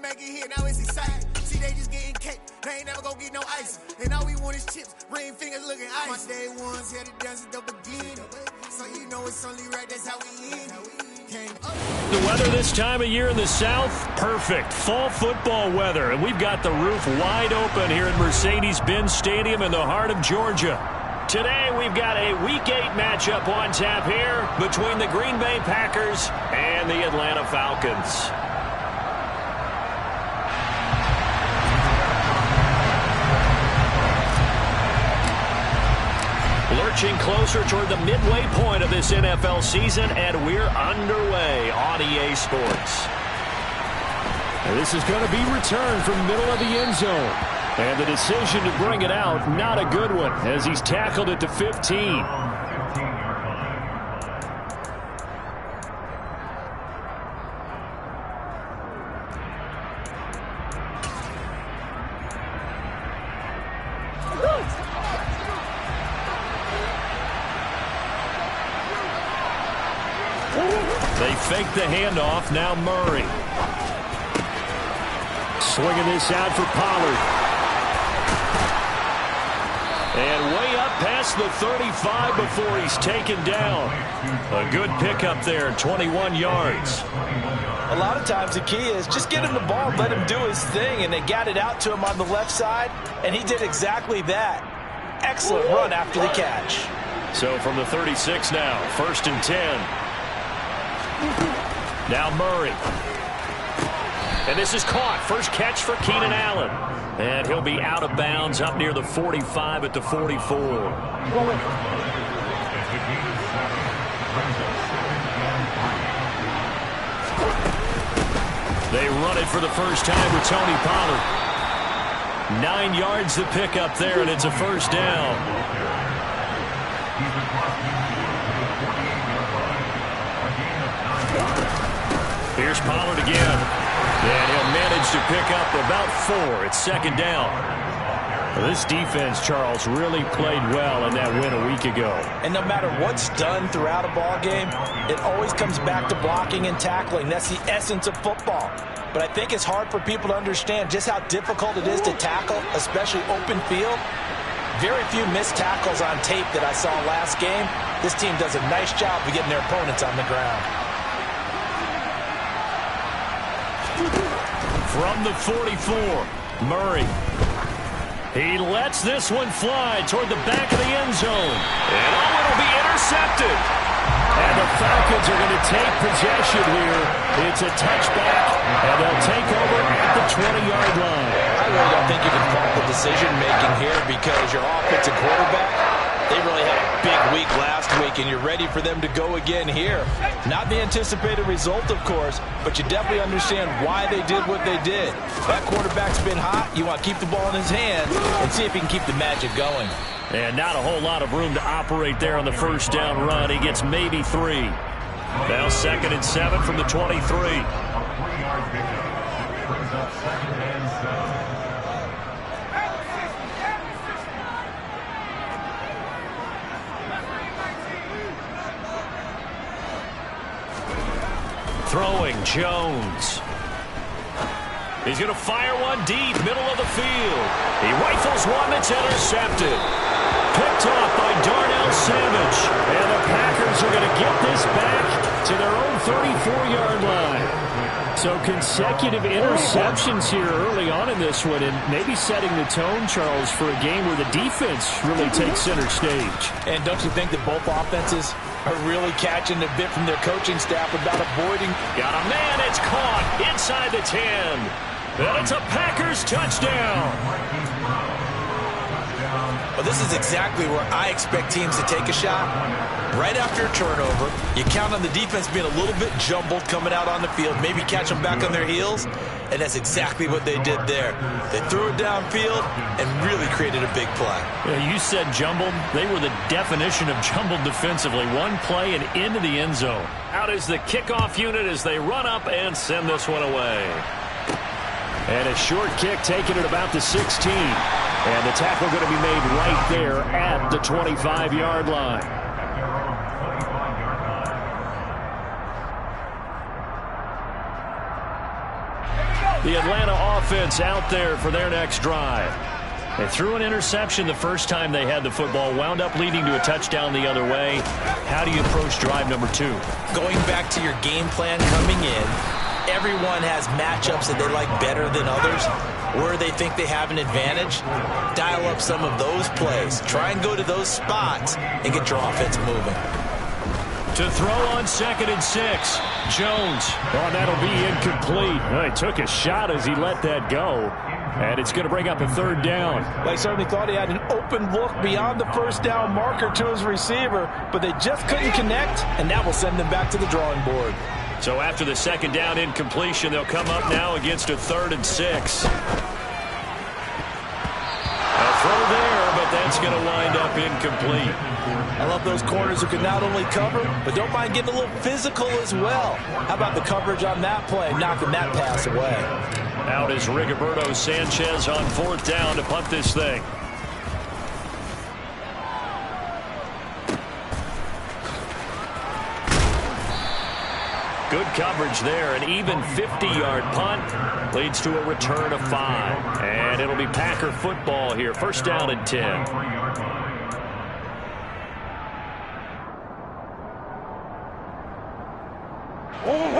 back in here, now it's exciting. See, they just getting cake, they ain't never gonna get no ice. And all we want is chips, ring fingers looking ice. My day ones here to dance at the beginning. So you know it's only right, that's how we end. The weather this time of year in the South, perfect. Fall football weather, and we've got the roof wide open here at Mercedes-Benz Stadium in the heart of Georgia. Today, we've got a Week 8 matchup on tap here between the Green Bay Packers and the Atlanta Falcons. Lurching closer toward the midway point of this NFL season, and we're underway on EA Sports. And this is going to be returned from middle of the end zone. And the decision to bring it out, not a good one, as he's tackled at the 15. They fake the handoff. Now Murray. Swinging this out for Pollard. And way up past the 35 before he's taken down. A good pickup there, 21 yards. A lot of times the key is just get him the ball, let him do his thing, and they got it out to him on the left side, and he did exactly that. Excellent run after the catch. So from the 36 now, 1st and 10. Now Murray. And this is caught. First catch for Keenan Allen. And he'll be out of bounds up near the 45 at the 44. They run it for the first time with Tony Pollard. 9 yards to pick up there, and it's a first down. Here's Pollard again. And he'll manage to pick up about 4. It's 2nd down. Well, this defense, Charles, really played well in that win a week ago. And no matter what's done throughout a ball game, it always comes back to blocking and tackling. That's the essence of football. But I think it's hard for people to understand just how difficult it is to tackle, especially open field. Very few missed tackles on tape that I saw last game. This team does a nice job of getting their opponents on the ground. From the 44, Murray. He lets this one fly toward the back of the end zone. And it'll be intercepted. And the Falcons are going to take possession here. It's a touchback, and they'll take over at the 20-yard line. I really don't think you can fault the decision-making here because your offensive quarterback, they really had a big week last week, and you're ready for them to go again here. Not the anticipated result, of course, but you definitely understand why they did what they did. That quarterback's been hot. You want to keep the ball in his hands and see if he can keep the magic going. And not a whole lot of room to operate there on the first down run. He gets maybe 3. Now 2nd and 7 from the 23. Throwing, Jones. He's going to fire one deep, middle of the field. He rifles one that's intercepted. Picked off by Darnell Savage. And the Packers are going to get this back to their own 34-yard line. So consecutive interceptions here early on in this one, and maybe setting the tone, Charles, for a game where the defense really takes center stage. And don't you think that both offenses are really catching a bit from their coaching staff about avoiding? Got a man, it's caught inside the 10. And it's a Packers touchdown. Well, this is exactly where I expect teams to take a shot. Right after a turnover, you count on the defense being a little bit jumbled coming out on the field, maybe catch them back on their heels, and that's exactly what they did there. They threw it downfield and really created a big play. Yeah, you said jumbled. They were the definition of jumbled defensively. One play and into the end zone. Out is the kickoff unit as they run up and send this one away. And a short kick taken at about the 16. And the tackle going to be made right there at the 25-yard line. The Atlanta offense out there for their next drive. They threw an interception the first time they had the football, wound up leading to a touchdown the other way. How do you approach drive number 2? Going back to your game plan coming in, everyone has matchups that they like better than others. Where they think they have an advantage, dial up some of those plays. Try and go to those spots and get your offense moving. To throw on 2nd and 6, Jones. Oh, that'll be incomplete. Oh, he took a shot as he let that go. And it's going to bring up a 3rd down. They certainly thought he had an open look beyond the first down marker to his receiver, but they just couldn't connect, and that will send them back to the drawing board. So after the 2nd down incompletion, they'll come up now against a 3rd and 6. A throw there, but that's going to wind up incomplete. I love those corners who can not only cover, but don't mind getting a little physical as well. How about the coverage on that play, knocking that pass away? Out is Rigoberto Sanchez on 4th down to punt this thing. Good coverage there. An even 50-yard punt leads to a return of 5. And it'll be Packer football here. 1st down and 10.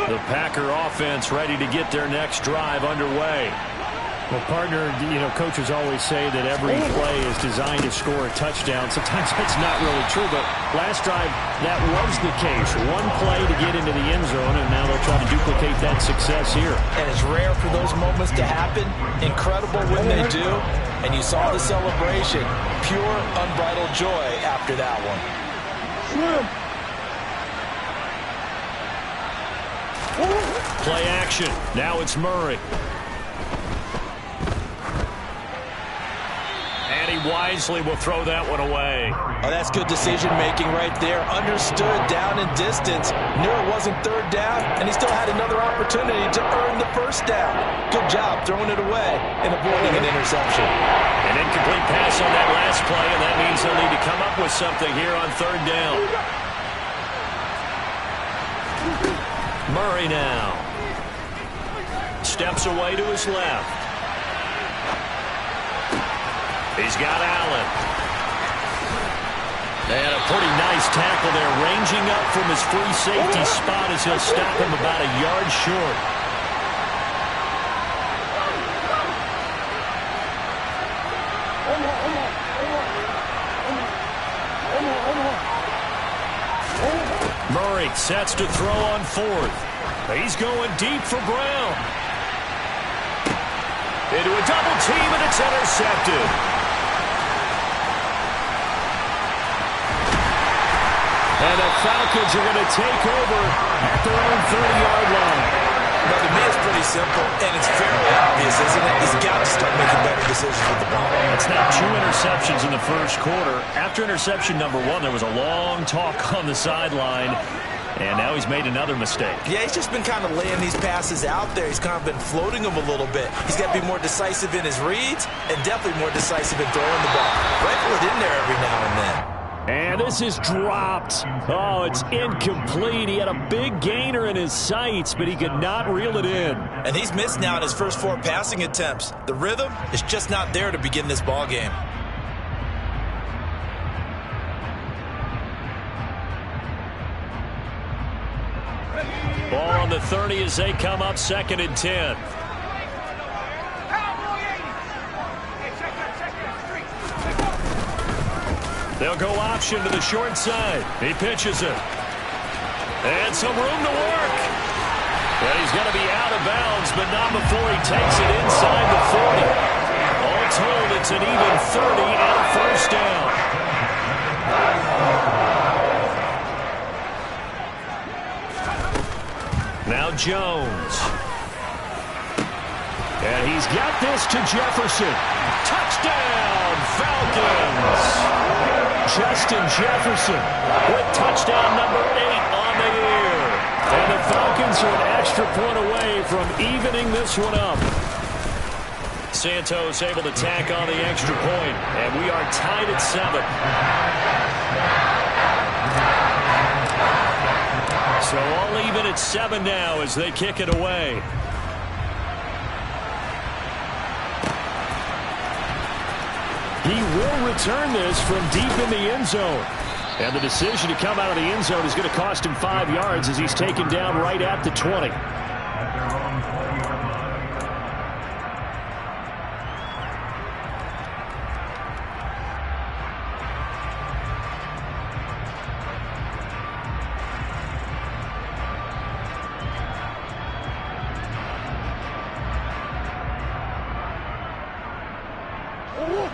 The Packer offense ready to get their next drive underway. Well, partner, coaches always say that every play is designed to score a touchdown. Sometimes that's not really true, but last drive, that was the case. One play to get into the end zone, and now they'll try to duplicate that success here. And it's rare for those moments to happen. Incredible when they do. And you saw the celebration. Pure, unbridled joy after that one. Play action. Now it's Murray. And he wisely will throw that one away. Oh, that's good decision-making right there. Understood down and distance. Knew it wasn't 3rd down, and he still had another opportunity to earn the 1st down. Good job throwing it away and avoiding an interception. An incomplete pass on that last play, and that means they'll need to come up with something here on 3rd down. Murray now. Steps away to his left. He's got Allen. And a pretty nice tackle there, ranging up from his free safety spot as he'll stop him about a yard short. Murray sets to throw on 4th. He's going deep for Brown. Into a double team, and it's intercepted. And the Falcons are going to take over at their own 30-yard line. Now, to me, it's pretty simple, and it's fairly obvious, isn't it? He's got to start making better decisions with the ball. It's now 2 interceptions in the first quarter. After interception number 1, there was a long talk on the sideline, and now he's made another mistake. Yeah, he's just been kind of laying these passes out there. He's kind of been floating them a little bit. He's got to be more decisive in his reads and definitely more decisive in throwing the ball. Rifle it in there every now and then. And this is dropped. Oh, it's incomplete. He had a big gainer in his sights, but he could not reel it in. And he's missed now in his first 4 passing attempts. The rhythm is just not there to begin this ball game. Ball on the 30 as they come up 2nd and 10. They'll go option to the short side. He pitches it. And some room to work. But he's going to be out of bounds, but not before he takes it inside the 40. All told, it's an even 30 and a 1st down. Now Jones. And he's got this to Jefferson. Touchdown, Falcons. Justin Jefferson with touchdown number 8 on the year. And the Falcons are an extra point away from evening this one up. Santos able to tack on the extra point, and we are tied at 7. So all even at 7 now as they kick it away. He will return this from deep in the end zone. And the decision to come out of the end zone is going to cost him 5 yards as he's taken down right at the 20.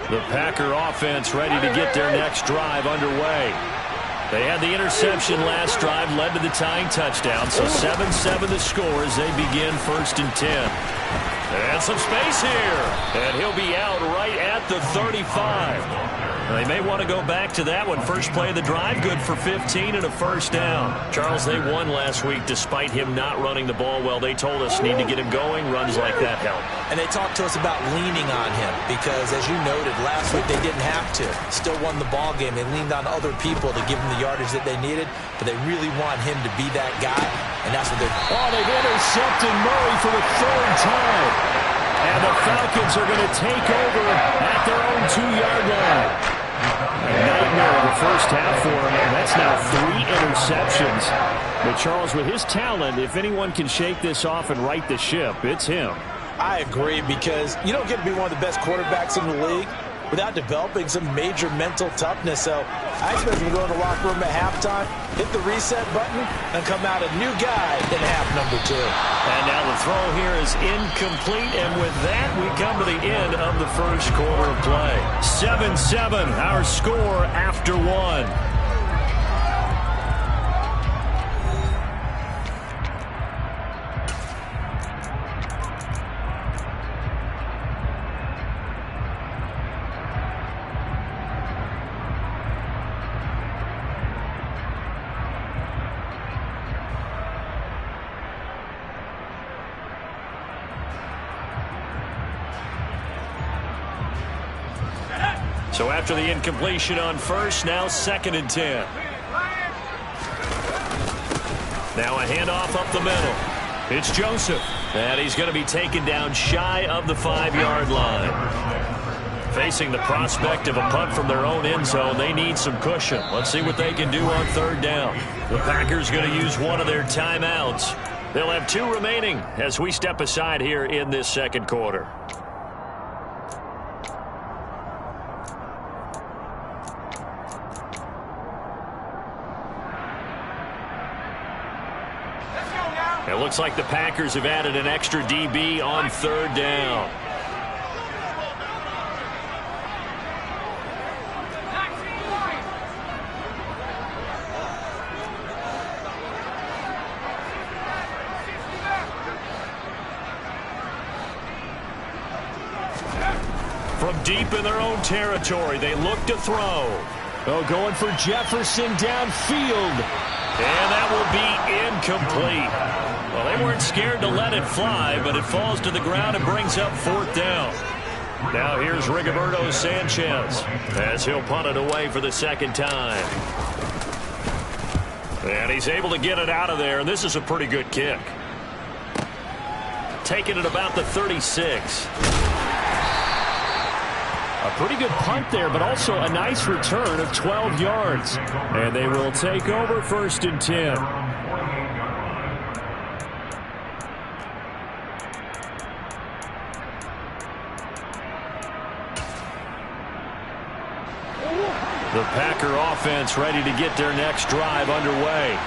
The Packer offense ready to get their next drive underway. They had the interception last drive, led to the tying touchdown, so 7-7 the score as they begin 1st and 10. And some space here, and he'll be out right at the 35. They may want to go back to that one. First play of the drive, good for 15 and a first down. Charles, they won last week despite him not running the ball well. They told us need to get him going. Runs like that help. And they talked to us about leaning on him because, as you noted, last week they didn't have to. Still won the ball game. They leaned on other people to give them the yardage that they needed, but they really want him to be that guy, and that's what they're... Oh, they've intercepted Murray for the 3rd time. And the Falcons are going to take over at their own 2-yard line. A nightmare of the first half for him, and that's now 3 interceptions. But Charles, with his talent, if anyone can shake this off and right the ship, it's him. I agree, because you don't get to be one of the best quarterbacks in the league without developing some major mental toughness. So I expect him to go in the locker room at halftime, hit the reset button, and come out a new guy in half number 2. And now the throw here is incomplete, and with that, we come to the end of the first quarter of play. 7-7, our score after 1. So after the incompletion on first, now 2nd and 10. Now a handoff up the middle. It's Joseph. And he's going to be taken down shy of the 5-yard line. Facing the prospect of a punt from their own end zone, they need some cushion. Let's see what they can do on 3rd down. The Packers going to use one of their timeouts. They'll have 2 remaining as we step aside here in this 2nd quarter. It looks like the Packers have added an extra DB on 3rd down. From deep in their own territory, they look to throw. Oh, going for Jefferson downfield. And that will be incomplete. Well, they weren't scared to let it fly, but it falls to the ground and brings up 4th down. Now here's Rigoberto Sanchez as he'll punt it away for the 2nd time. And he's able to get it out of there, and this is a pretty good kick. Taking it about the 36. A pretty good punt there, but also a nice return of 12 yards. And they will take over 1st and 10. The Packer offense ready to get their next drive underway.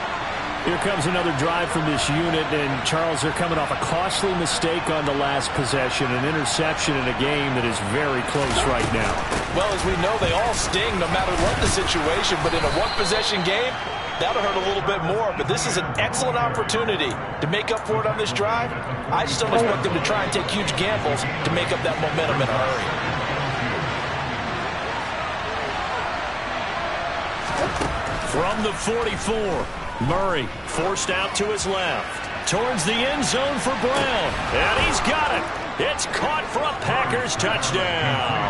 Here comes another drive from this unit, and Charles, they're coming off a costly mistake on the last possession, an interception in a game that is very close right now. Well, as we know, they all sting no matter what the situation, but in a one-possession game, that'll hurt a little bit more. But this is an excellent opportunity to make up for it on this drive. I just don't expect them to try and take huge gambles to make up that momentum in a hurry. From the 44, Murray forced out to his left. Towards the end zone for Brown. And he's got it. It's caught for a Packers touchdown.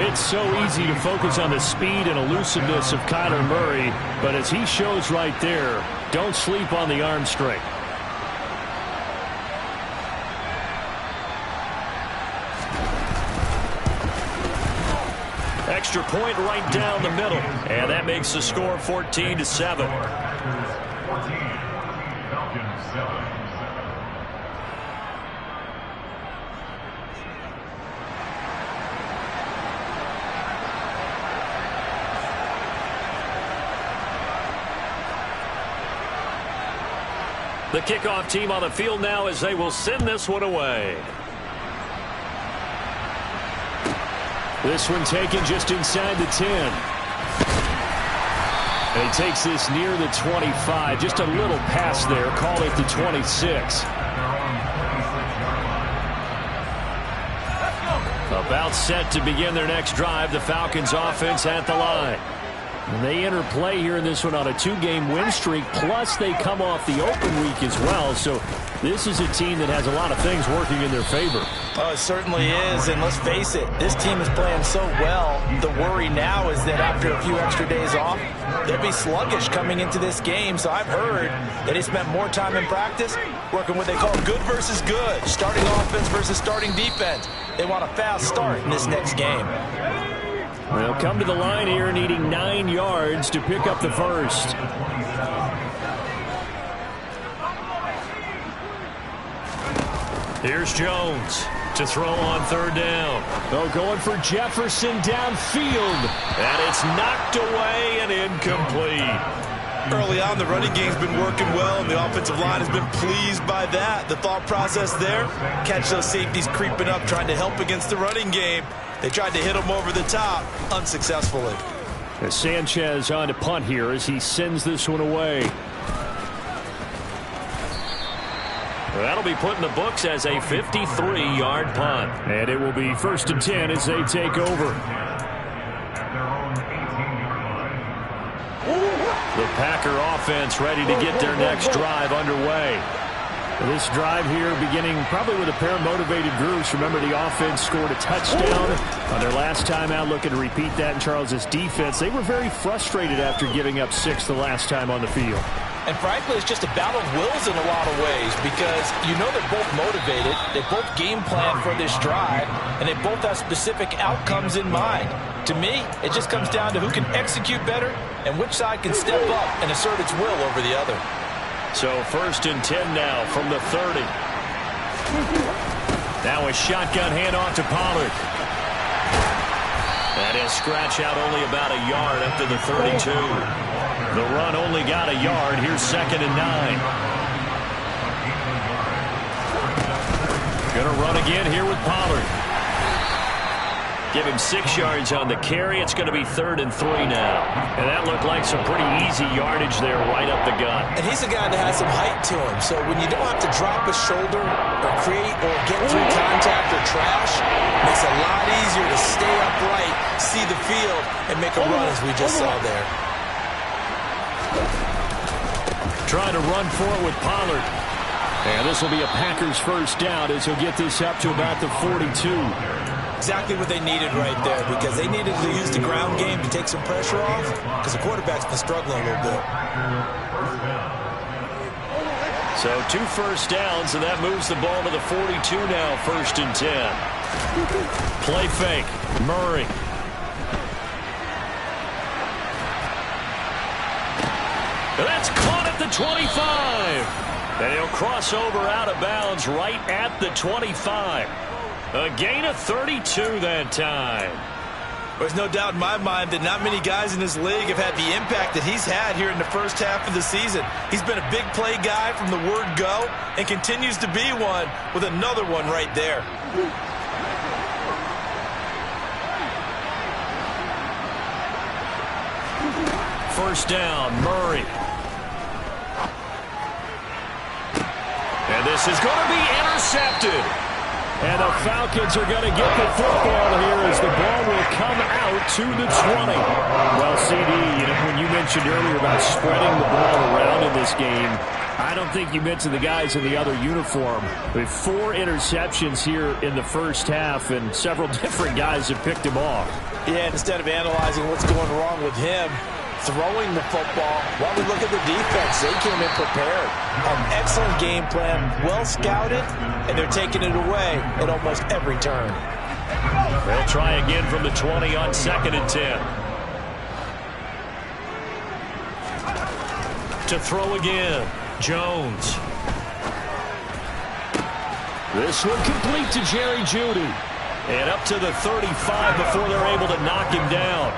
It's so easy to focus on the speed and elusiveness of Kyler Murray, but as he shows right there, don't sleep on the arm strength. extra point right down the middle. And that makes the score 14-7. The kickoff team on the field now as they will send this one away. This one taken just inside the 10. And he takes this near the 25. Just a little pass there. Call it the 26. About set to begin their next drive. The Falcons offense at the line. And they enter play here in this one on a 2-game win streak, plus they come off the open week as well. So this is a team that has a lot of things working in their favor. Oh, it certainly is, and let's face it, this team is playing so well. The worry now is that after a few extra days off, they'll be sluggish coming into this game. So I've heard that they spent more time in practice working what they call good versus good, starting offense versus starting defense. They want a fast start in this next game. They'll come to the line here needing 9 yards to pick up the first. Here's Jones to throw on third down. Oh, going for Jefferson downfield. And it's knocked away and incomplete. Early on, the running game's been working well, and the offensive line has been pleased by that. The thought process there, catch those safeties creeping up, trying to help against the running game. They tried to hit him over the top, unsuccessfully. As Sanchez on to punt here as he sends this one away. That'll be put in the books as a 53-yard punt. And it will be 1st and 10 as they take over. The Packer offense ready to get their next drive underway. This drive here beginning probably with a pair of motivated groups. Remember, the offense scored a touchdown on their last time out, looking to repeat that in Charles's defense. They were very frustrated after giving up 6 the last time on the field. And frankly, it's just a battle of wills in a lot of ways because you know they're both motivated, they both game plan for this drive, and they both have specific outcomes in mind. To me, it just comes down to who can execute better and which side can step up and assert its will over the other. So 1st and 10 now from the 30. Now a shotgun handoff to Pollard. That is scratch out only about a yard up to the 32. The run only got a yard. Here's 2nd and 9. Gonna run again here with Pollard. Give him 6 yards on the carry. It's going to be 3rd and 3 now. And that looked like some pretty easy yardage there right up the gut. And he's a guy that has some height to him. So when you don't have to drop a shoulder or create or get through contact or trash, it makes it a lot easier to stay upright, see the field, and make a run as we just saw there. Trying to run for it with Pollard. And this will be a Packers first down as he'll get this up to about the 42. Exactly what they needed right there because they needed to use the ground game to take some pressure off because the quarterback's been struggling a little bit. So 2 first downs, and that moves the ball to the 42 now, 1st and 10. Play fake. Murray. That's caught at the 25. And he'll cross over out of bounds right at the 25. A gain of 32 that time. There's no doubt in my mind that not many guys in this league have had the impact that he's had here in the first half of the season. He's been a big play guy from the word go and continues to be one with another one right there. First down, Murray. And this is going to be intercepted. And the Falcons are going to get the football here as the ball will come out to the 20. Well, CD, when you mentioned earlier about spreading the ball around in this game, I don't think you mentioned the guys in the other uniform. We have 4 interceptions here in the first half, and several different guys have picked him off. Yeah, instead of analyzing what's going wrong with him, throwing the football, while we look at the defense, they came in prepared. An excellent game plan, well scouted, and they're taking it away at almost every turn. They'll try again from the 20 on 2nd and 10. To throw again, Jones. This one complete to Jerry Jeudy. And up to the 35 before they're able to knock him down.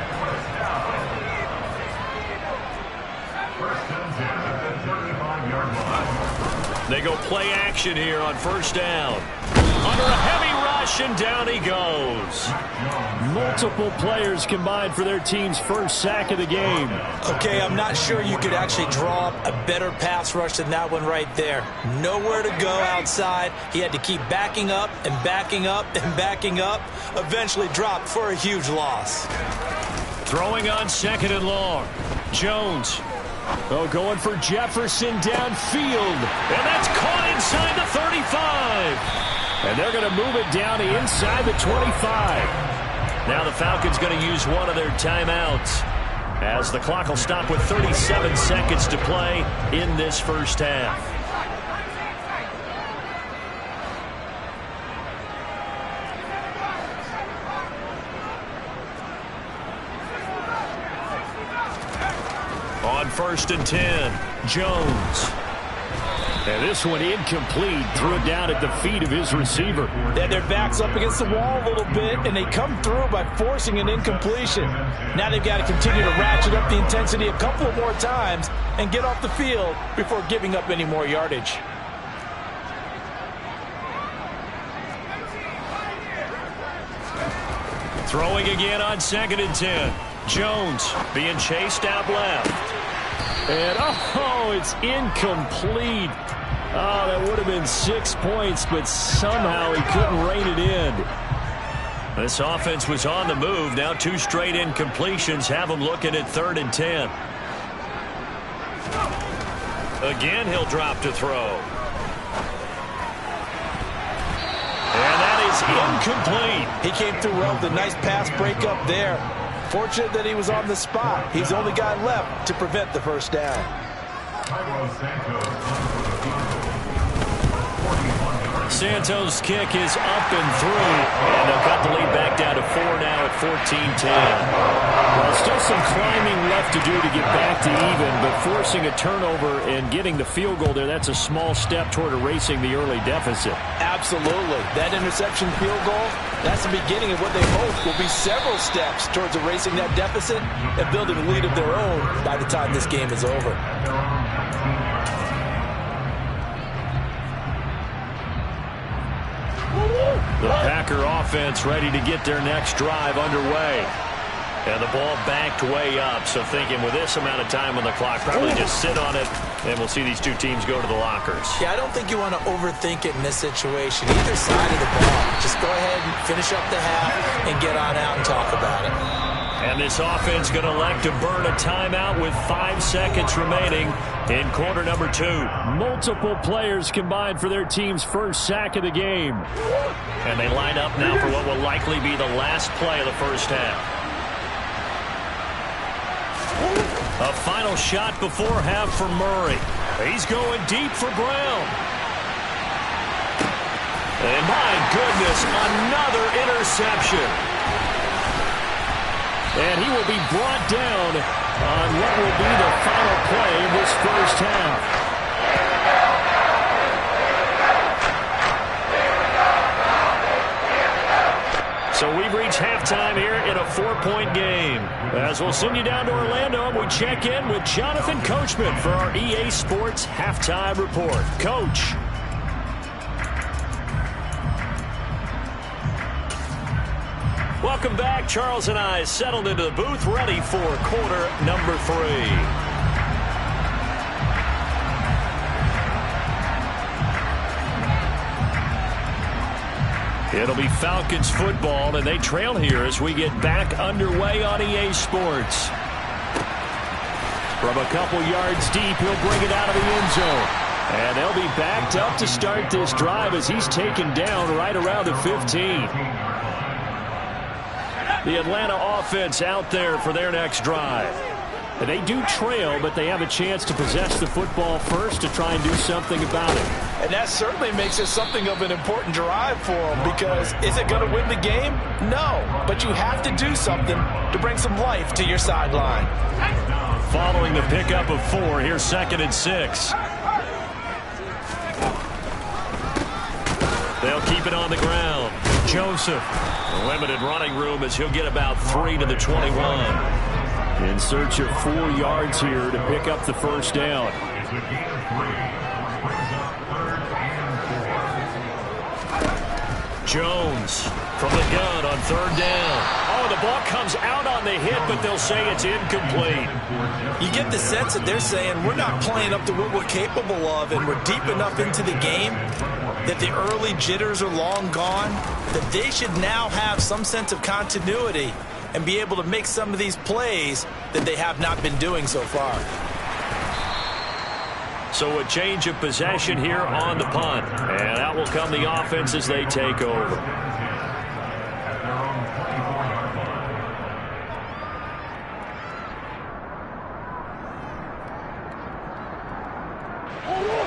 They go play action here on 1st down. Under a heavy rush, and down he goes. Multiple players combined for their team's first sack of the game. Okay, I'm not sure you could actually draw up a better pass rush than that one right there. Nowhere to go outside. He had to keep backing up and backing up and backing up. Eventually dropped for a huge loss. Throwing on 2nd and long. Jones. Oh, going for Jefferson downfield. And that's caught inside the 35. And they're going to move it down to inside the 25. Now the Falcons going to use one of their timeouts, as the clock will stop with 37 seconds to play in this first half. On 1st and 10, Jones. And this one incomplete. Threw it down at the feet of his receiver. Then their back's up against the wall a little bit, and they come through by forcing an incompletion. Now they've got to continue to ratchet up the intensity a couple of more times and get off the field before giving up any more yardage. Throwing again on 2nd and 10. Jones being chased out left. And, oh, it's incomplete. Oh, that would have been 6 points, but somehow he couldn't rein it in. This offense was on the move. Now 2 straight incompletions have them looking at 3rd and 10. Again, he'll drop to throw. And that is incomplete. He came through well with a nice pass breakup there. Fortunate that he was on the spot. He's the only guy left to prevent the first down. Santos' kick is up and through, and they'll cut the lead back down to 4 now at 14-10. Well, still some climbing left to do to get back to even, but forcing a turnover and getting the field goal there, that's a small step toward erasing the early deficit. Absolutely. That interception field goal, that's the beginning of what they hope will be several steps towards erasing that deficit and building a lead of their own by the time this game is over. The Packer offense ready to get their next drive underway. And the ball backed way up, so thinking with this amount of time on the clock, probably just sit on it, and we'll see these two teams go to the lockers. Yeah, I don't think you want to overthink it in this situation. Either side of the ball. Just go ahead and finish up the half and get on out and talk about it. And this offense going to elect to burn a timeout with 5 seconds remaining in quarter number 2. Multiple players combined for their team's first sack of the game. And they line up now for what will likely be the last play of the first half. A final shot before half for Murray. He's going deep for Brown. And my goodness, another interception. And he will be brought down on what will be the final play of this first half. So we've reached halftime here in a 4-point game. As we'll send you down to Orlando, and we check in with Jonathan Coachman for our EA Sports Halftime Report. Coach. Welcome back. Charles and I settled into the booth, ready for quarter number 3. It'll be Falcons football, and they trail here as we get back underway on EA Sports. From a couple yards deep, he'll bring it out of the end zone. And they'll be backed up to start this drive as he's taken down right around the 15. The Atlanta offense out there for their next drive. They do trail, but they have a chance to possess the football first to try and do something about it. And that certainly makes it something of an important drive for them, because is it going to win the game? No, but you have to do something to bring some life to your sideline. Following the pickup of 4, here's 2nd and 6. They'll keep it on the ground. Joseph, limited running room as he'll get about 3 to the 21. In search of 4 yards here to pick up the first down. Jones from the gun on 3rd down. Oh, the ball comes out on the hit, but they'll say it's incomplete. You get the sense that they're saying we're not playing up to what we're capable of, and we're deep enough into the game that the early jitters are long gone, that they should now have some sense of continuity and be able to make some of these plays that they have not been doing so far. So a change of possession here on the punt. And out will come the offense as they take over.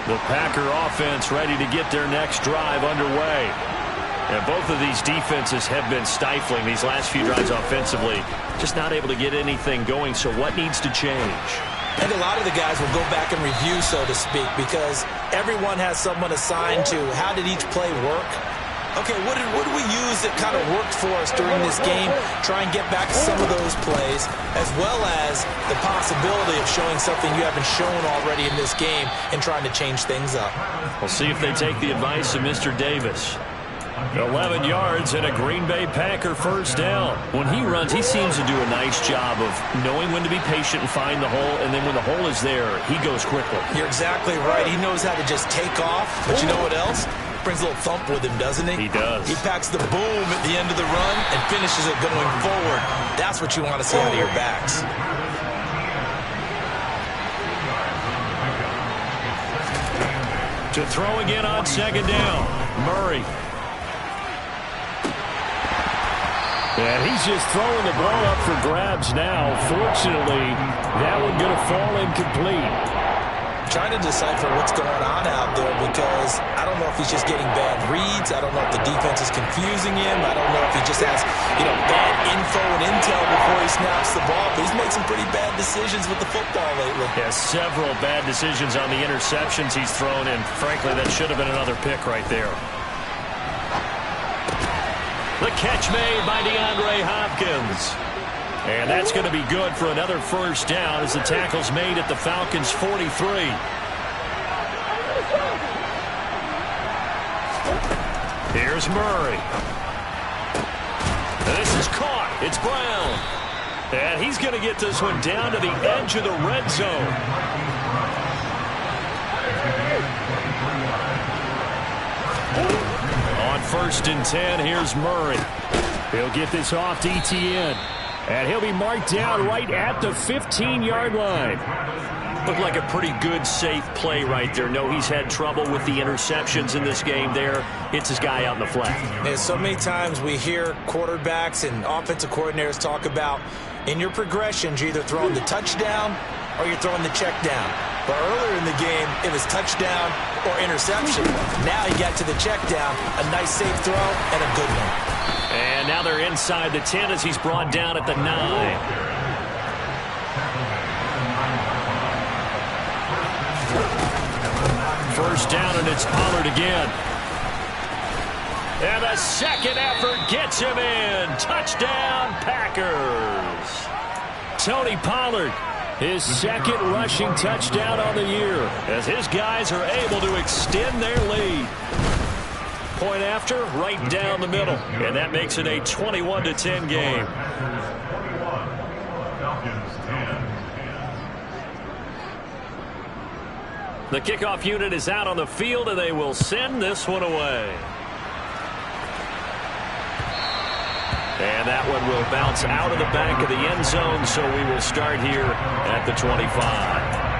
The Packer offense ready to get their next drive underway. And both of these defenses have been stifling these last few drives offensively. Just not able to get anything going. So what needs to change? I think a lot of the guys will go back and review, so to speak, because everyone has someone assigned to how did each play work. Okay, what did we use that kind of worked for us during this game? Try and get back to some of those plays, as well as the possibility of showing something you haven't shown already in this game and trying to change things up. We'll see if they take the advice of Mr. Davis. 11 yards and a Green Bay Packer first down. When he runs, he seems to do a nice job of knowing when to be patient and find the hole, and then when the hole is there, he goes quickly. You're exactly right. He knows how to just take off, but you know what else? Brings a little thump with him, doesn't he? He does. He packs the boom at the end of the run and finishes it going forward. That's what you want to see out of your backs. To throw again on 2nd down, Murray. And he's just throwing the ball up for grabs now. Fortunately, that one going to fall incomplete. Trying to decipher what's going on out there, because I don't know if he's just getting bad reads. I don't know if the defense is confusing him. I don't know if he just has, bad info and intel before he snaps the ball. But he's made some pretty bad decisions with the football lately. Yeah, several bad decisions on the interceptions he's thrown, and frankly, that should have been another pick right there. The catch made by DeAndre Hopkins. And that's going to be good for another first down as the tackle's made at the Falcons' 43. Here's Murray. And this is caught. It's Brown. And he's going to get this one down to the edge of the red zone. On 1st and 10, here's Murray. He'll get this off to Etienne. And he'll be marked down right at the 15-yard line. Looked like a pretty good, safe play right there. No, he's had trouble with the interceptions in this game there. It's his guy out in the flat. Yeah, so many times we hear quarterbacks and offensive coordinators talk about in your progressions, you're either throwing the touchdown or you're throwing the check down. But earlier in the game, it was touchdown or interception. Now he got to the check down, a nice safe throw, and a good one. And now they're inside the 10 as he's brought down at the 9. First down, and it's Pollard again. And the second effort gets him in. Touchdown, Packers. Tony Pollard, his second rushing touchdown on the year, as his guys are able to extend their lead. Point after, right down the middle. And that makes it a 21-10 game. The kickoff unit is out on the field, and they will send this one away. And that one will bounce out of the back of the end zone, so we will start here at the 25.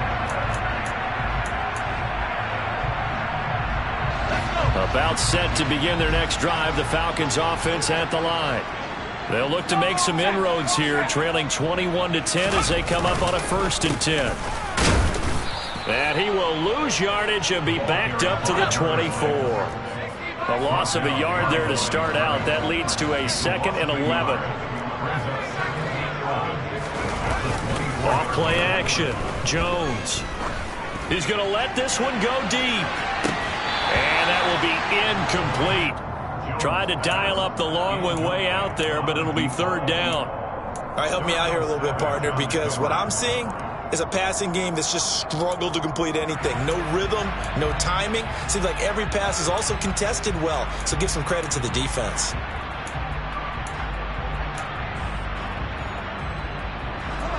About set to begin their next drive, the Falcons offense at the line. They'll look to make some inroads here, trailing 21-10 as they come up on a 1st and 10. And he will lose yardage and be backed up to the 24. A loss of a yard there to start out. That leads to a 2nd and 11. Off play action. Jones. He's going to let this one go deep. And that will be incomplete. Tried to dial up the long one way out there, but it'll be 3rd down. All right, help me out here a little bit, partner, because what I'm seeing is a passing game that's just struggled to complete anything. No rhythm, no timing. Seems like every pass is also contested well, so give some credit to the defense.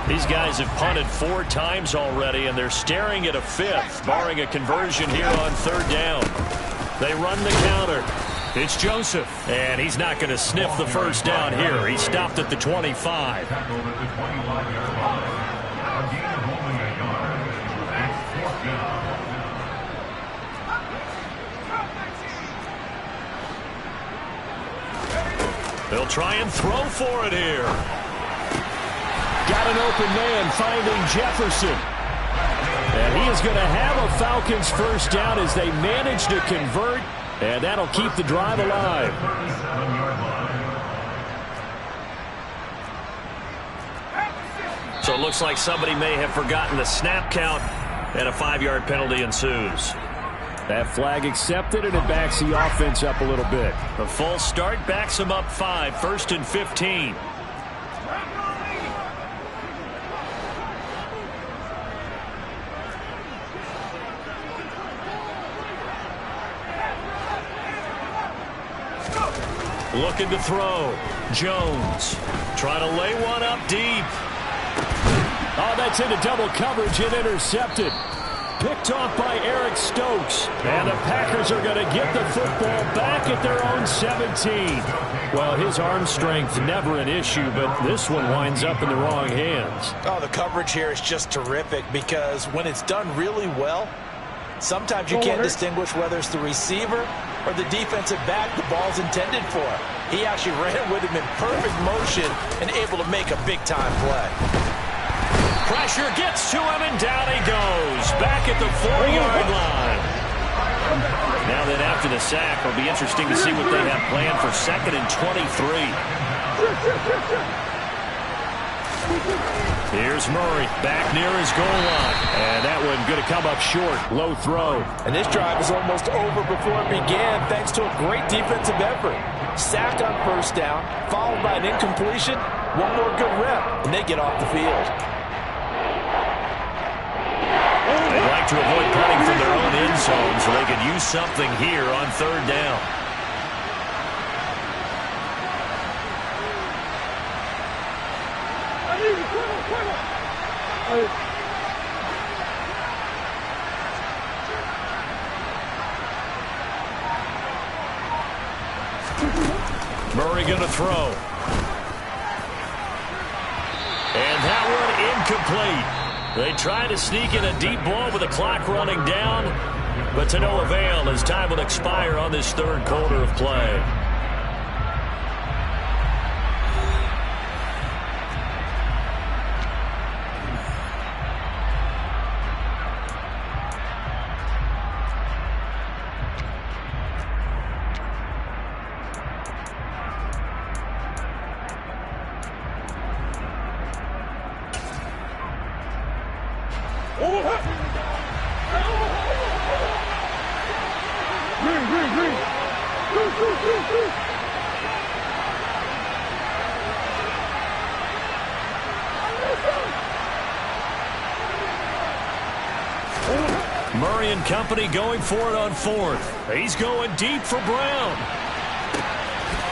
These guys have punted 4 times already, and they're staring at a 5th, barring a conversion here on 3rd down. They run the counter. It's Joseph, and he's not going to sniff the first down here. He stopped at the 25. They'll try and throw for it here. Got an open man finding Jefferson. And he is going to have a Falcons first down as they manage to convert. And that'll keep the drive alive. So it looks like somebody may have forgotten the snap count, and a 5-yard penalty ensues. That flag accepted, and it backs the offense up a little bit. The full start backs them up 5, 1st and 15. Looking to throw. Jones. Trying to lay one up deep. Oh, that's into double coverage and intercepted. Picked off by Eric Stokes. And the Packers are going to get the football back at their own 17. Well, his arm strength never an issue, but this one winds up in the wrong hands. Oh, the coverage here is just terrific because when it's done really well, sometimes you can't distinguish whether it's the receiver or the defensive back the ball's intended for. He actually ran with him in perfect motion and able to make a big-time play. Pressure gets to him, and down he goes. Back at the 4-yard line. Now then, after the sack, it'll be interesting to see what they have planned for 2nd and 23. Here's Murray back near his goal line. And that one going to come up short. Low throw. And this drive is almost over before it began thanks to a great defensive effort. Sack on first down, followed by an incompletion. One more good rep, and they get off the field. They'd like to avoid punting from their own end zone so they could use something here on 3rd down. Murray going to throw. And that one incomplete. They try to sneak in a deep ball with the clock running down, but to no avail as time will expire on this 3rd quarter of play. Murray and company going for it on 4th. He's going deep for Brown.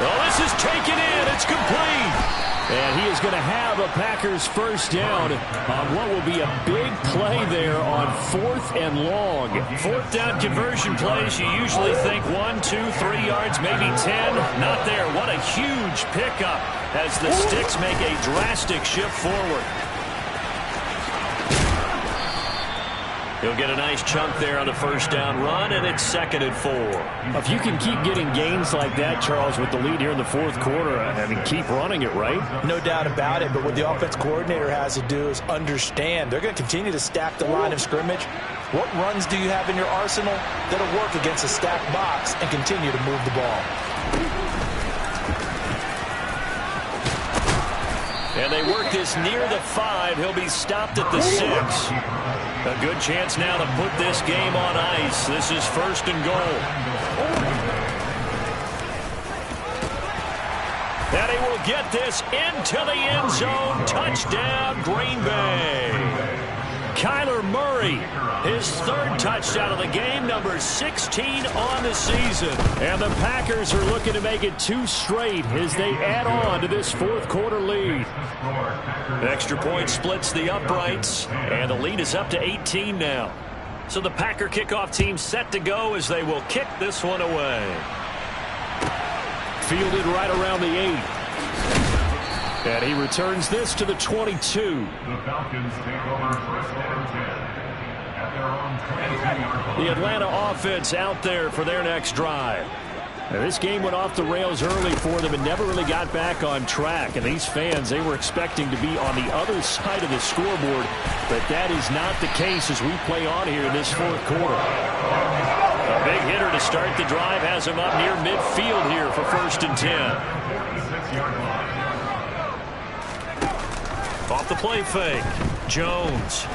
Oh, this is taken in. It's complete. And he is going to have a Packers first down on what will be a big play there on 4th and long. 4th down conversion plays, you usually think 1, 2, 3 yards, maybe 10. Not there. What a huge pickup as the Sticks make a drastic shift forward. He'll get a nice chunk there on the first down run, and it's 2nd and 4. If you can keep getting gains like that, Charles, with the lead here in the fourth quarter, I mean, keep running it, right? No doubt about it, but what the offense coordinator has to do is understand they're going to continue to stack the line of scrimmage. What runs do you have in your arsenal that'll work against a stacked box and continue to move the ball? And they work this near the 5. He'll be stopped at the 6. A good chance now to put this game on ice. This is 1st and goal. And he will get this into the end zone. Touchdown, Green Bay. Kyler Murray, his 3rd touchdown of the game, number 16 on the season. And the Packers are looking to make it 2 straight as they add on to this fourth quarter lead. Extra point splits the uprights, and the lead is up to 18 now. So the Packer kickoff team set to go as they will kick this one away. Fielded right around the 8. And he returns this to the 22. The Falcons take over 1st and 10 at their own 22-yard line. The Atlanta offense out there for their next drive. Now, this game went off the rails early for them and never really got back on track. And these fans, they were expecting to be on the other side of the scoreboard. But that is not the case as we play on here in this fourth quarter. A big hitter to start the drive has him up near midfield here for 1st and 10. Off the play fake. Jones.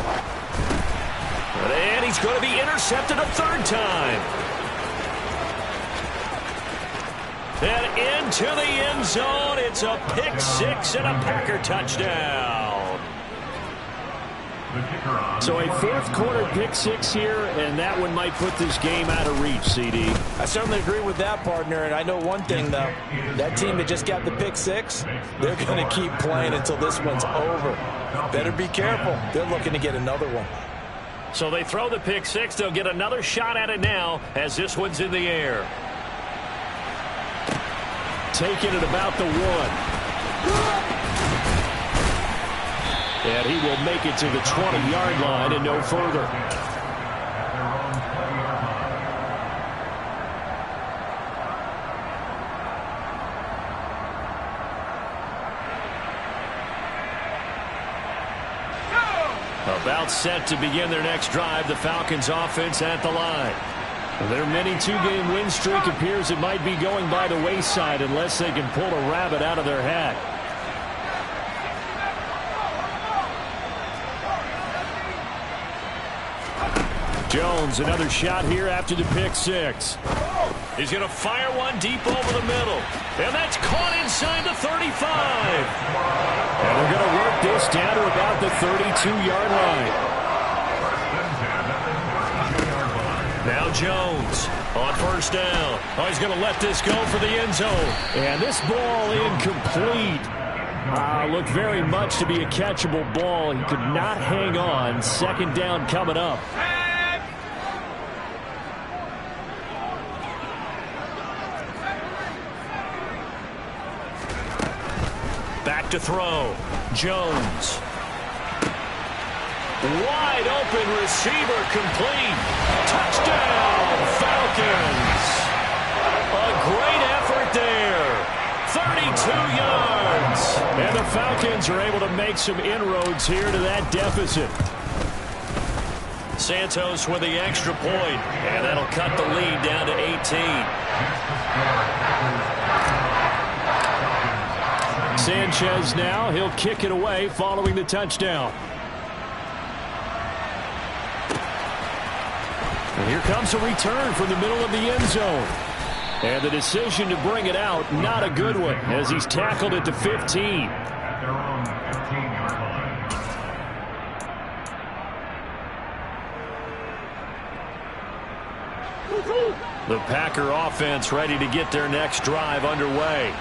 And he's going to be intercepted a 3rd time. And into the end zone. It's a pick 6 and a Packer touchdown. So a fourth quarter pick 6 here, and that one might put this game out of reach, CD. I certainly agree with that, partner, and I know one thing, though. That team that just got the pick 6, they're going to keep playing until this one's over. Better be careful. They're looking to get another one. So they throw the pick 6. They'll get another shot at it now as this one's in the air. Taking it about the 1. And he will make it to the 20-yard line and no further. About set to begin their next drive, the Falcons offense at the line. Their mini 2-game win streak appears it might be going by the wayside unless they can pull a rabbit out of their hat. Jones, another shot here after the pick 6. He's going to fire one deep over the middle. And that's caught inside the 35. And they're going to work this down to about the 32-yard line. Now Jones on 1st down. Oh, he's going to let this go for the end zone. And this ball incomplete. Looked very much to be a catchable ball. He could not hang on. 2nd down coming up. Back to throw. Jones. Wide open receiver complete. Touchdown, Falcons. A great effort there. 32 yards. And the Falcons are able to make some inroads here to that deficit. Santos with the extra point, and that'll cut the lead down to 18. Sanchez now, he'll kick it away following the touchdown. And here comes a return from the middle of the end zone. And the decision to bring it out, not a good one, as he's tackled at the 15. At their own 15-yard line. The Packer offense ready to get their next drive underway.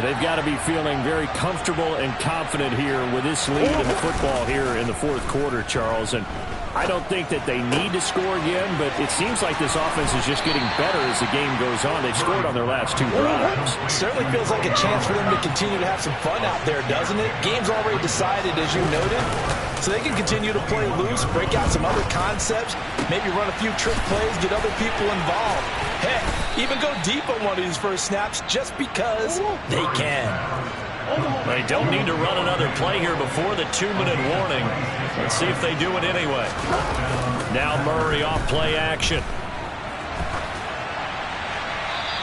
They've got to be feeling very comfortable and confident here with this lead in the football here in the fourth quarter, Charles. And I don't think that they need to score again, but it seems like this offense is just getting better as the game goes on. They've scored on their last 2 drives. Certainly feels like a chance for them to continue to have some fun out there, doesn't it? Game's already decided, as you noted. so they can continue to play loose, break out some other concepts, maybe run a few trick plays, get other people involved. Heck, even go deep on one of these first snaps just because they can. They don't need to run another play here before the 2-minute warning. Let's see if they do it anyway. Now Murray off play action.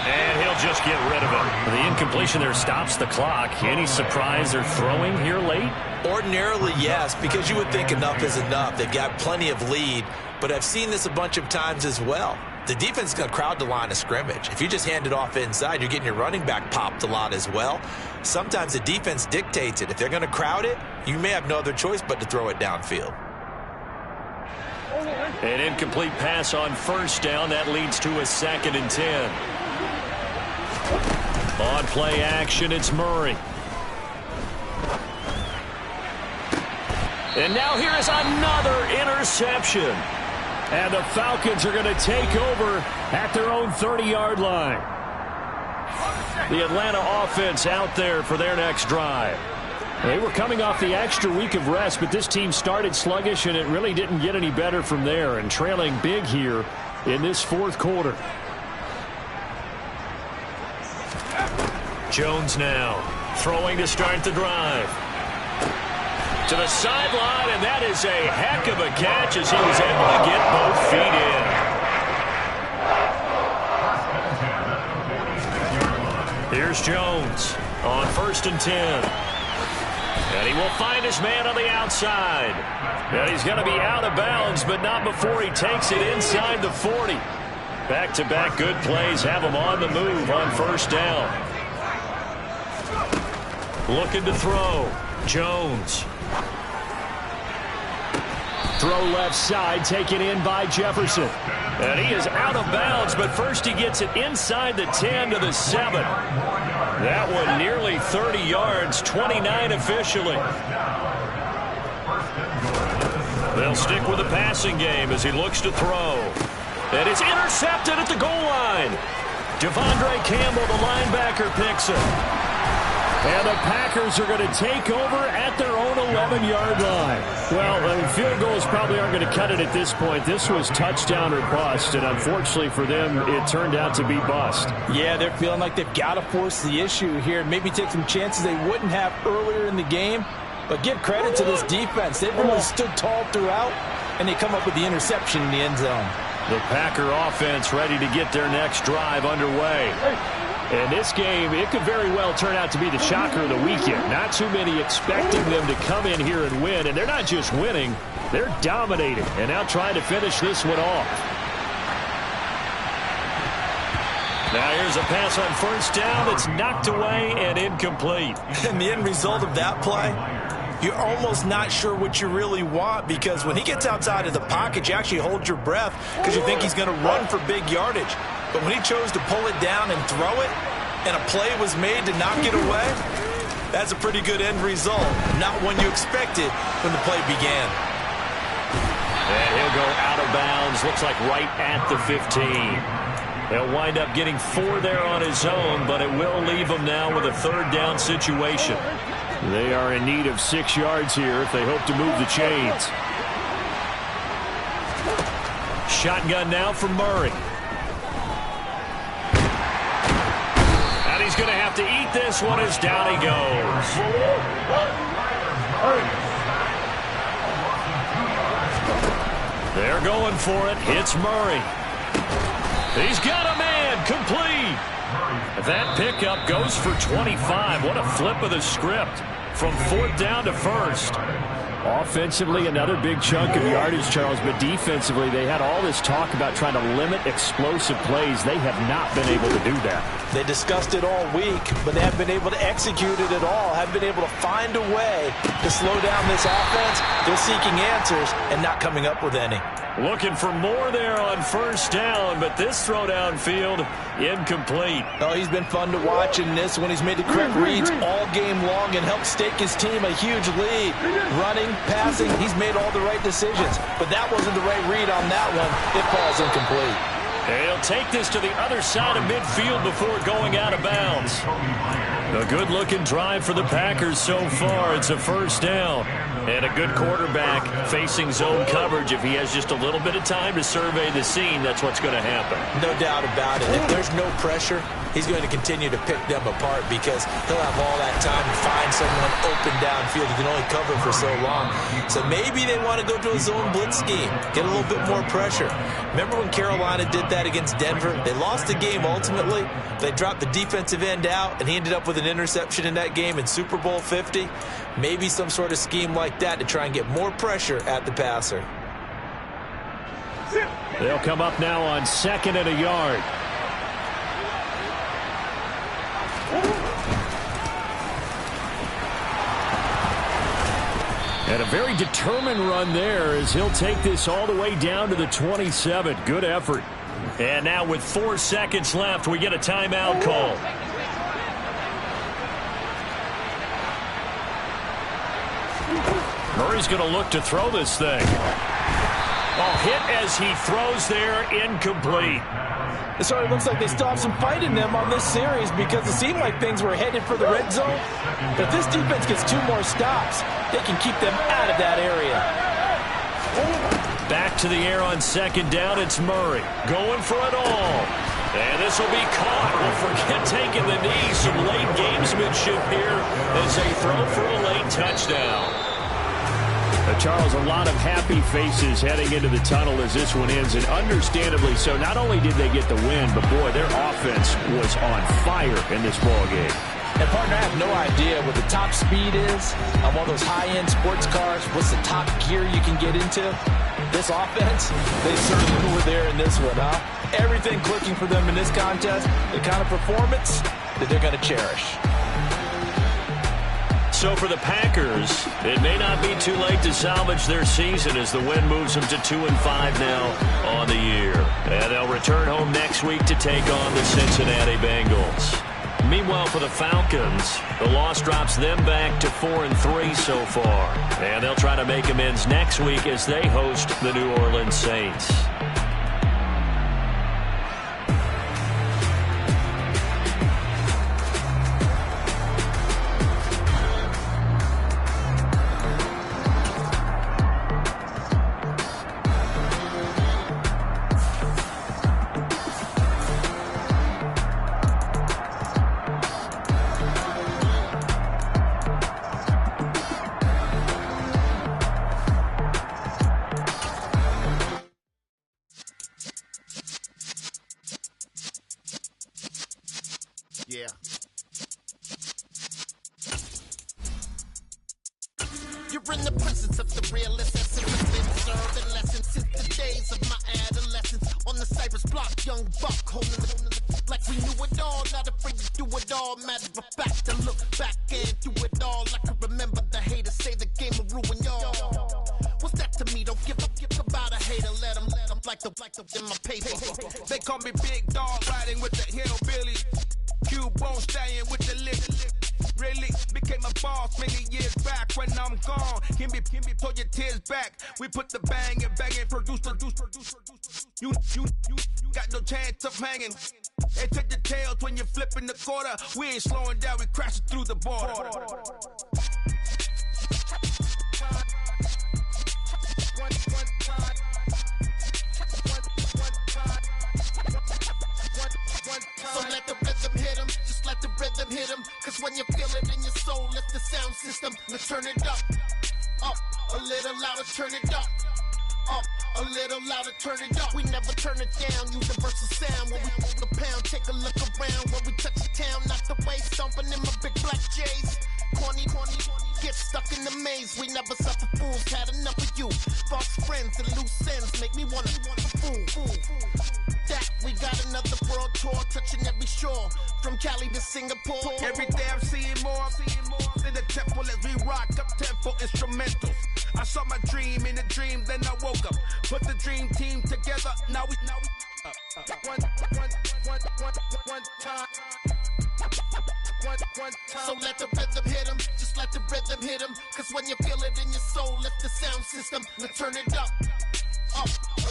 And he'll just get rid of it. The incompletion there stops the clock. Any surprise they're throwing here late? Ordinarily, yes, because you would think enough is enough. They've got plenty of lead, but I've seen this a bunch of times as well. The defense is going to crowd the line of scrimmage. If you just hand it off inside, you're getting your running back popped a lot as well. Sometimes the defense dictates it. If they're going to crowd it, you may have no other choice but to throw it downfield. An incomplete pass on first down. That leads to a 2nd and 10. On play action, it's Murray. And now here is another interception. And the Falcons are going to take over at their own 30-yard line. The Atlanta offense out there for their next drive. They were coming off the extra week of rest, but this team started sluggish, and it really didn't get any better from there, and trailing big here in this 4th quarter. Jones now throwing to start the drive. To the sideline, and that is a heck of a catch as he was able to get both feet in. Here's Jones on 1st and 10. And he will find his man on the outside. And he's going to be out of bounds, but not before he takes it inside the 40. Back-to-back good plays have him on the move on 1st down. Looking to throw. Jones. Throw left side, taken in by Jefferson. And he is out of bounds, but first he gets it inside the 10 to the 7. That one nearly 30 yards, 29 officially. They'll stick with the passing game as he looks to throw. And it's intercepted at the goal line. Devondre Campbell, the linebacker, picks it. And the Packers are going to take over at their own 11-yard line. Well, field goals probably aren't going to cut it at this point. This was touchdown or bust, and unfortunately for them, it turned out to be bust. Yeah, they're feeling like they've got to force the issue here, maybe take some chances they wouldn't have earlier in the game. But give credit to this defense. They've really stood tall throughout, and they come up with the interception in the end zone. The Packer offense ready to get their next drive underway. And this game, it could very well turn out to be the shocker of the weekend. Not too many expecting them to come in here and win. And they're not just winning, they're dominating. And now trying to finish this one off. Now here's a pass on 1st down. It's knocked away and incomplete. And the end result of that play, you're almost not sure what you really want, because when he gets outside of the pocket, you actually hold your breath because you think he's going to run for big yardage. But when he chose to pull it down and throw it, and a play was made to knock it away, that's a pretty good end result. Not one you expected when the play began. And he'll go out of bounds, looks like right at the 15. He'll wind up getting 4 there on his own, but it will leave him now with a 3rd down situation. They are in need of 6 yards here if they hope to move the chains. Shotgun now for Murray. And he's going to have to eat this one as down he goes. They're going for it. It's Murray. He's got a man. Complete. That pickup goes for 25. What a flip of the script from 4th down to 1st. Offensively, another big chunk of yardage, Charles, but defensively, they had all this talk about trying to limit explosive plays. They have not been able to do that. They discussed it all week, but they haven't been able to execute it at all, haven't been able to find a way to slow down this offense. They're seeking answers and not coming up with any. Looking for more there on 1st down, but this throw downfield incomplete. Oh, he's been fun to watch in this when he's made the correct reads all game long and helped stake his team a huge lead. Running, passing, he's made all the right decisions. But that wasn't the right read on that one. It falls incomplete. And he'll take this to the other side of midfield before going out of bounds. A good-looking drive for the Packers so far. It's a 1st down. And a good quarterback facing zone coverage. If he has just a little bit of time to survey the scene, that's what's going to happen. No doubt about it. If there's no pressure, he's going to continue to pick them apart because he'll have all that time to find someone open downfield. He can only cover for so long. So maybe they want to go to a zone blitz scheme, get a little bit more pressure. Remember when Carolina did that against Denver? They lost the game ultimately. They dropped the defensive end out, and he ended up with an interception in that game in Super Bowl 50. Maybe some sort of scheme like that to try and get more pressure at the passer. They'll come up now on 2nd and a yard. And a very determined run there as he'll take this all the way down to the 27. Good effort. And now with 4 seconds left, we get a timeout call. Murray's going to look to throw this thing. Oh, hit as he throws there, incomplete. So it looks like they still have some fight in them on this series because it seemed like things were headed for the red zone. But if this defense gets 2 more stops, they can keep them out of that area. Back to the air on 2nd down, it's Murray going for it all. And this will be caught. Well, forget taking the knee. Some late gamesmanship here as they throw for a late touchdown. Charles, a lot of happy faces heading into the tunnel as this one ends, and understandably so. Not only did they get the win, but boy, their offense was on fire in this ball game. And partner, I have no idea what the top speed is on one of those high-end sports cars. What's the top gear you can get into? This offense, they certainly were there in this one, huh? Everything clicking for them in this contest, the kind of performance that they're going to cherish. So for the Packers, it may not be too late to salvage their season as the win moves them to 2-5 now on the year. And they'll return home next week to take on the Cincinnati Bengals. Meanwhile, for the Falcons, the loss drops them back to 4-3 so far. And they'll try to make amends next week as they host the New Orleans Saints. Yeah. You're in the presence of the realest essence of been served and lessons since the days of my adolescence. On the Cypress block, young buck holding it like we knew it all, not afraid to do it all. Matter of fact, I look back and do it all. I can remember the haters say the game will ruin y'all. What's that to me? Don't give about a hater. Let them like the in my paper. They call me Big Dog, riding with the hillbillies. Cube-bone stallion with the lick. Really became a boss many years back. When I'm gone, can be pull your tears back. We put the bang and produce. You got no chance of hanging. They take the tails when you're flipping the quarter. We ain't slowing down, we crashing through the border. So let the rhythm hit him, just let the rhythm hit him. Cause when you feel it in your soul, lift the sound system. Let's turn it up, a little louder, turn it up, a little louder, turn it up. We never turn it down, universal sound. When we move the pound, take a look around. When we touch the town, not the way, stomping in my big black J's. Corny, get stuck in the maze. We never suffer fools, had enough of you. False friends and loose ends make me wanna fool. That we got another world tour, touching every shore, from Cali to Singapore. Every day I'm seeing more in the temple as we rock up tempo instrumentals. I saw my dream in a dream, then I woke up. Put the dream team together. Now we one time. So let the rhythm hit him, just let the rhythm hit him. Cause when you feel it in your soul, lift the sound system. Let's turn it up, a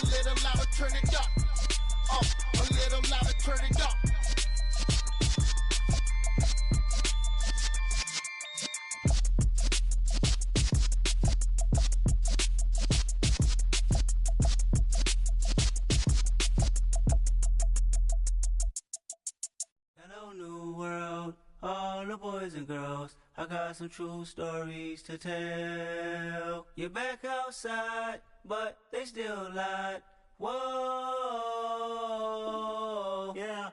little louder, turn it up, a little louder, turn it up. boys and girls, I got some true stories to tell. You're back outside, but they still lied. Whoa, yeah.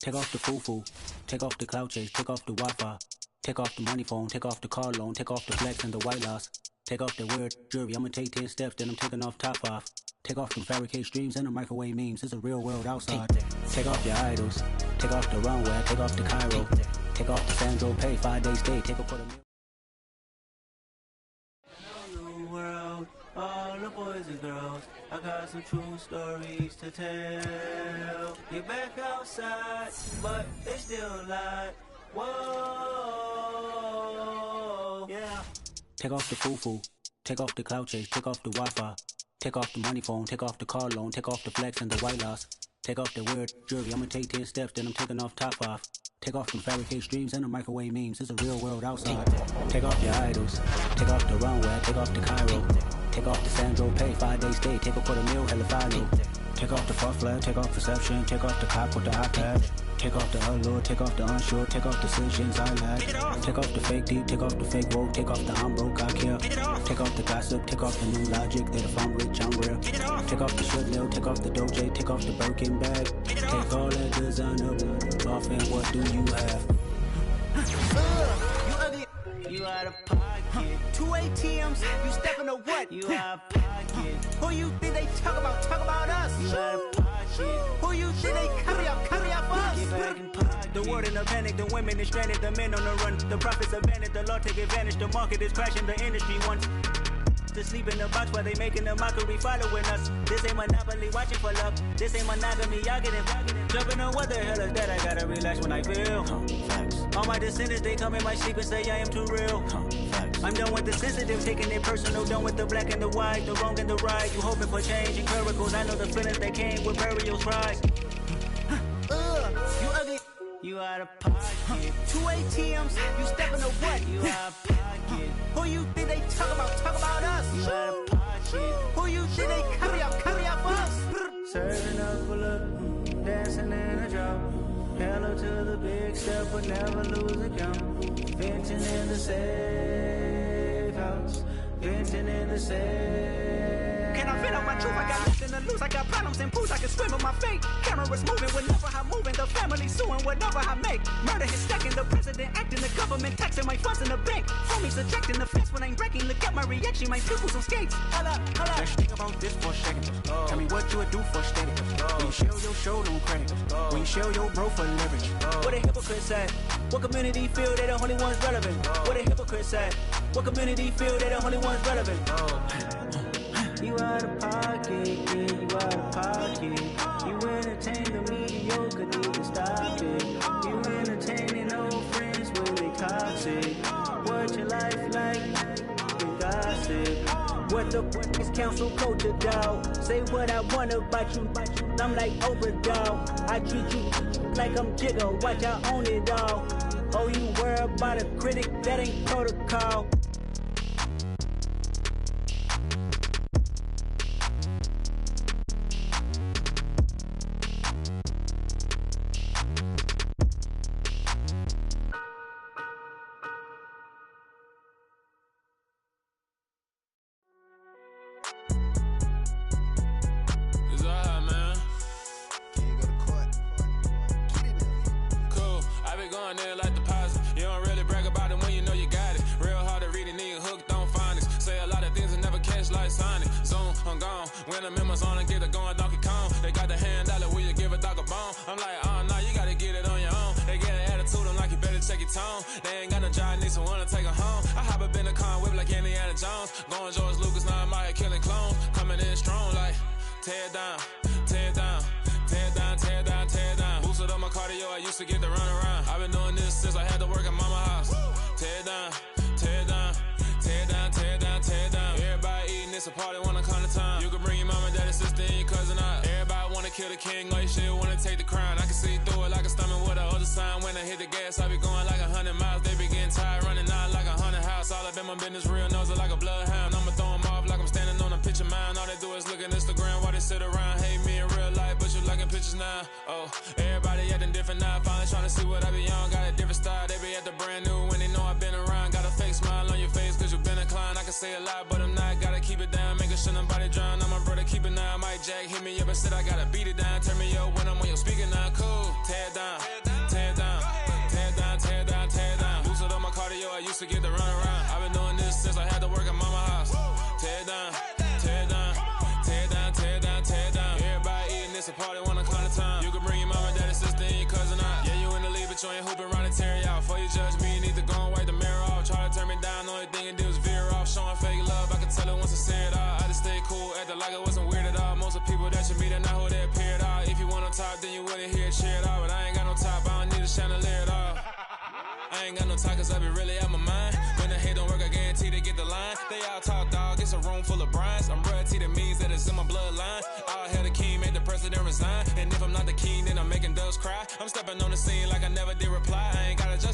Take off the foo-foo, take off the cloud chase, take off the Wi-Fi, take off the money phone, take off the car loan, take off the flex and the white loss, take off the weird jewelry, I'ma take 10 steps, then I'm taking off top off. Take off them fabricate streams and the microwave memes, it's a real world outside. Take off your idols, take off the runway, take off the Cairo, take off the Sandro Pay, 5 days stay, take a quarter meal. New world, all the boys and girls, I got some true stories to tell. You're back outside, but they still lied. Whoa, yeah. Take off the foo-foo, take off the cloud chase, take off the Wi-Fi, take off the money phone, take off the car loan, take off the flex and the white loss, take off the weird jewelry, I'ma take 10 steps, then I'm taking off top off. Take off them fabricate streams and the microwave memes, it's a real world outside. Take off your idols, take off the runway, take off the Cairo, take off the Sandro Pay, 5 days stay, take a quarter meal, hella final. Take off the fuck flag, take off perception, take off the cop with the iPad. Take off the allure, take off the unsure, take off decisions I lack. Take off the fake deep, take off the fake woke, take off the I'm broke, I care. Take off the gossip, take off the new logic, that if I'm rich, I'm real. Take off the shit nail, take off the doje, take off the Birkin bag. Take all that designer off and what do you have? You ugly, you out of pocket. 2 ATMs, you stepping to what? You out of pocket. Who you think they talk about us? You out of pocket. Who you think they carry up for us? Get back in pocket. The world in a panic, the women is stranded, the men on the run. The profits abandoned, the law take advantage, the market is crashing, the industry wants to sleep in the box while they making a mockery following us. This ain't Monopoly, watching for luck. This ain't monogamy, y'all getting jumping on what the hell is that? I gotta relax when I feel. All my descendants, they come in my sleep and say I am too real. I'm done with the sensitive, taking it personal, done with the black and the white, the wrong and the right. You hoping for change and miracles, I know the feelings that came with burial cries. You ugly, you out of pocket. 2 ATMs, you stepping to what? You out of pocket. Who you think they talk about us? You out of pocket. Who you think they carry up for us? Serving up for look, dancing in a drop. Hello to the big step, but never lose a count. Venting in the safe house, venting in the safe. Can I vent out my truth? I got nothing to lose. I got problems and booze. I can swim with my fate. Cameras moving whenever I'm moving. The family suing whatever I make. Murder is stacking. The president acting. The government taxing my funds in the bank. Homies ejecting the fence when I'm breaking. Look at my reaction. My pupils on skates. Hold up. Let's think about this for a second. Tell me what you would do for steady. When you show your show, no credit. When you show your bro for leverage. What a hypocrite said. What community feel they the only ones relevant? What a hypocrite said. What community feel they the only ones relevant? You out of pocket, yeah, you out of pocket. You entertain the mediocre, need to stop it. You entertaining old friends when they toxic. What your life like? You gossip. What the fuck is council culture, dog? Say what I want about you, I'm like overdog. I treat you like I'm Jigga, watch I own it all. Oh, you worry about a critic, that ain't protocol. When the members on and get it going Donkey Kong, they got the hand dollar, will you give a dog a bone? I'm like, oh no, you gotta get it on your own. They get an attitude, I'm like, you better check your tone. They ain't got no job, need someone to take her home. I hop up in the car, whip like Indiana Jones. Going George Lucas, now I'm out here killing clones. Coming in strong like, tear down, tear down, tear down, tear down, tear down. Boosted up my cardio, I used to get to run around. I've been doing this since I had to work at mama house. Tear down, tear down, tear down, tear down, tear down. Everybody eating, it's a party, wanna come to time. You can bring your mama, daddy, sister, and your cousin out. Everybody wanna kill the king, like shit, wanna take the crown. I can see through it like a stomach with a other sign. When I hit the gas, I be going like 100 miles. They be getting tired, running out like 100 house. All up in my business, real nose like a bloodhound. I'ma throw them off like I'm standing on a picture mound. All they do is look at Instagram while they sit around. Hate me in real life, but you liking pictures now. Oh, everybody acting different now. Finally trying to see what I be on. Got a different style, they be at the brand new say a lot, but I'm not. Gotta keep it down, making sure nobody drown. I'm my brother, keep it down. Mike Jack hit me up and said I gotta beat it down. Turn me up when I'm on your speaker now. Cool, tear it down, tear it down, tear it down, tear it down, tear it down. Lose it on my cardio, I used to get the run around. I've been doing this since I had to work at mama house. Tear it down, tear it down, tear it down, tear it down, tear it down. Everybody eating this a party, wanna climb the time. You can bring your mama, daddy, sister, and your cousin out. Yeah, you in the league, but you ain't hooping around and tear you out. Before you judge me, you need to go and wipe the mirror off. Try to turn me down, only thing it do is veer off. Showing fake love, I can tell it once I say it all. I just stay cool, acting like it wasn't weird at all. Most of the people that you meet are not who they appear at all. If you want on top, then you wouldn't hear it cheer it all. But I ain't got no top, I don't need a chandelier at all. I ain't got no talk, cause I be really out my mind. When the hate don't work, I guarantee they get the line. They all talk, dog, it's a room full of Bryans. I'm royalty, that means that it's in my bloodline. All hell the king, made the president resign. And if I'm not the king, then I'm making doves cry. I'm stepping on the scene like I never did reply. I ain't got a job.